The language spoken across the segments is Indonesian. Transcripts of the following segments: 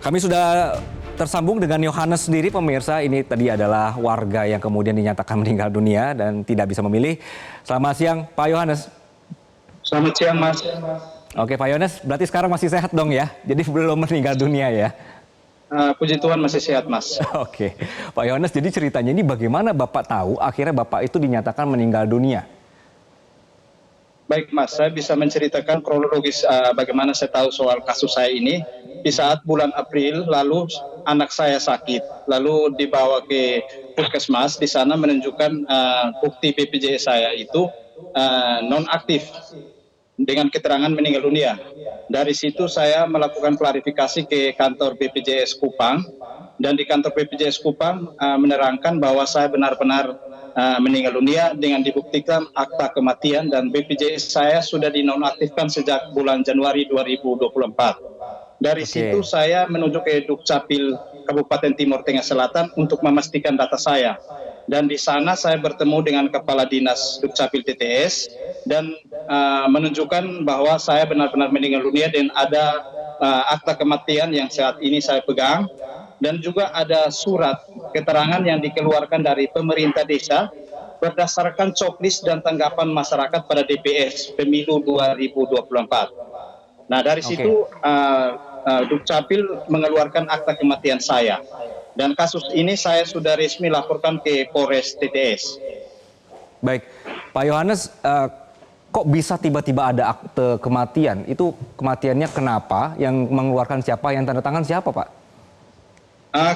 Kami sudah tersambung dengan Yohanes sendiri, pemirsa. Ini tadi adalah warga yang kemudian dinyatakan meninggal dunia dan tidak bisa memilih. Selamat siang, Pak Yohanes. Selamat siang, Mas. Oke, Pak Yohanes, berarti sekarang masih sehat dong ya? Jadi belum meninggal dunia ya? Puji Tuhan masih sehat, Mas. Oke, Pak Yohanes, jadi ceritanya ini bagaimana Bapak tahu akhirnya Bapak itu dinyatakan meninggal dunia? Baik, Mas, saya bisa menceritakan kronologis bagaimana saya tahu soal kasus saya ini. Di saat bulan April lalu anak saya sakit, lalu dibawa ke puskesmas. Di sana menunjukkan bukti BPJS saya itu non-aktif dengan keterangan meninggal dunia. Dari situ saya melakukan klarifikasi ke kantor BPJS Kupang, dan di kantor BPJS Kupang menerangkan bahwa saya benar-benar meninggal dunia dengan dibuktikan akta kematian, dan BPJS saya sudah dinonaktifkan sejak bulan Januari 2024. Dari situ saya menuju ke Dukcapil Kabupaten Timur Tengah Selatan untuk memastikan data saya. Dan di sana saya bertemu dengan Kepala Dinas Dukcapil TTS dan menunjukkan bahwa saya benar-benar meninggal dunia dan ada akta kematian yang saat ini saya pegang, dan juga ada surat keterangan yang dikeluarkan dari pemerintah desa berdasarkan checklist dan tanggapan masyarakat pada DPS Pemilu 2024. Nah, dari situ Dukcapil mengeluarkan akta kematian saya. Dan kasus ini saya sudah resmi laporkan ke Polres TTS. Baik, Pak Yohanes, kok bisa tiba-tiba ada akte kematian? Itu kematiannya kenapa? Yang mengeluarkan siapa? Yang tanda tangan siapa, Pak?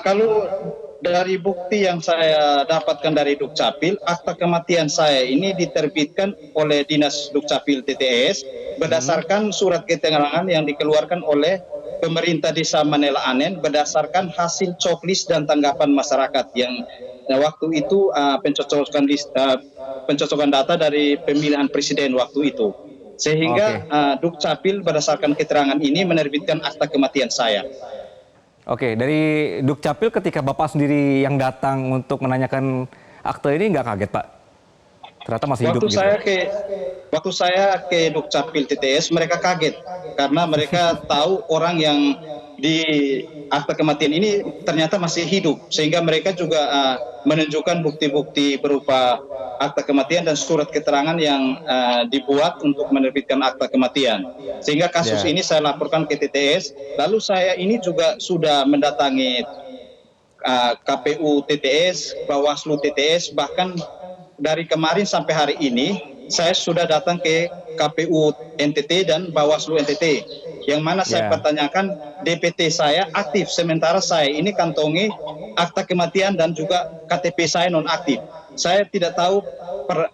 Kalau dari bukti yang saya dapatkan dari Dukcapil, akta kematian saya ini diterbitkan oleh Dinas Dukcapil TTS berdasarkan surat keterangan yang dikeluarkan oleh pemerintah desa Manela Anen berdasarkan hasil checklist dan tanggapan masyarakat yang waktu itu pencocokan data dari pemilihan presiden waktu itu. Sehingga Dukcapil berdasarkan keterangan ini menerbitkan akta kematian saya. Oke, dari Dukcapil ketika Bapak sendiri yang datang untuk menanyakan akte ini nggak kaget, Pak? Ternyata masih hidup gitu. Waktu saya ke Dukcapil TTS, mereka kaget karena mereka tahu orang yang di akta kematian ini ternyata masih hidup, sehingga mereka juga menunjukkan bukti-bukti berupa akta kematian dan surat keterangan yang dibuat untuk menerbitkan akta kematian. Sehingga kasus ini saya laporkan ke TTS. Lalu saya ini juga sudah mendatangi KPU TTS, Bawaslu TTS, bahkan dari kemarin sampai hari ini saya sudah datang ke KPU NTT dan Bawaslu NTT, yang mana saya pertanyakan DPT saya aktif, sementara saya ini kantongi akta kematian dan juga KTP saya non-aktif. Saya tidak tahu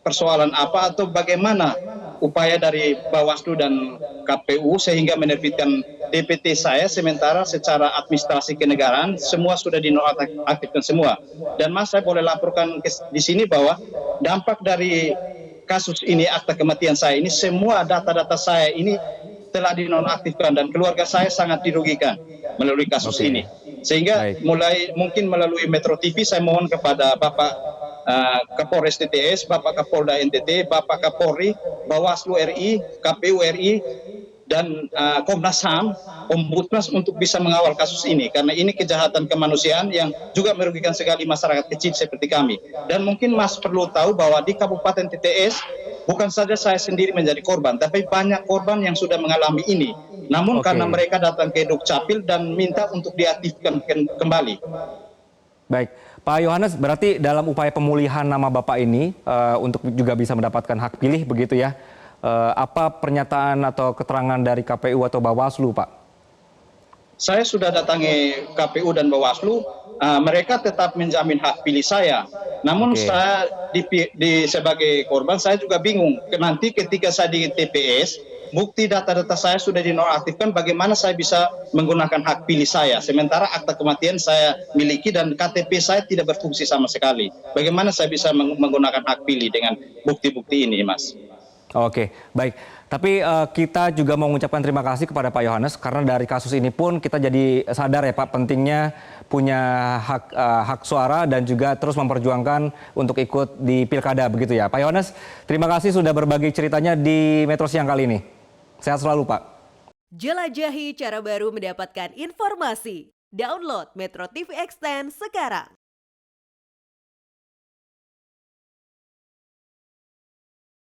persoalan apa atau bagaimana upaya dari Bawaslu dan KPU sehingga menerbitkan DPT saya, sementara secara administrasi kenegaraan semua sudah dinonaktifkan semua. Dan Mas, saya boleh laporkan di sini bahwa dampak dari kasus ini, akta kematian saya ini, semua data-data saya ini telah dinonaktifkan dan keluarga saya sangat dirugikan melalui kasus ini. Sehingga mungkin melalui Metro TV saya mohon kepada Bapak Kapolres TTS, Bapak Kapolda NTT, Bapak Kapolri, Bawaslu RI, KPU RI, dan Komnas HAM, Ombudsman untuk bisa mengawal kasus ini, karena ini kejahatan kemanusiaan yang juga merugikan sekali masyarakat kecil seperti kami. Dan mungkin Mas perlu tahu bahwa di Kabupaten TTS bukan saja saya sendiri menjadi korban, tapi banyak korban yang sudah mengalami ini. Namun karena mereka datang ke Dukcapil dan minta untuk diaktifkan kembali. Baik, Pak Yohanes, berarti dalam upaya pemulihan nama Bapak ini untuk juga bisa mendapatkan hak pilih begitu ya, apa pernyataan atau keterangan dari KPU atau Bawaslu, Pak? Saya sudah datangi KPU dan Bawaslu, mereka tetap menjamin hak pilih saya. Namun saya sebagai korban saya juga bingung, nanti ketika saya di TPS, bukti data-data saya sudah dinonaktifkan, bagaimana saya bisa menggunakan hak pilih saya, sementara akta kematian saya miliki dan KTP saya tidak berfungsi sama sekali. Bagaimana saya bisa menggunakan hak pilih dengan bukti-bukti ini, Mas? Oke, baik. Tapi kita juga mau mengucapkan terima kasih kepada Pak Yohanes, karena dari kasus ini pun kita jadi sadar ya Pak, pentingnya punya hak suara dan juga terus memperjuangkan untuk ikut di pilkada begitu ya. Pak Yohanes, terima kasih sudah berbagi ceritanya di Metro Siang kali ini. Sehat selalu, Pak. Jelajahi cara baru mendapatkan informasi. Download Metro TV Extend sekarang.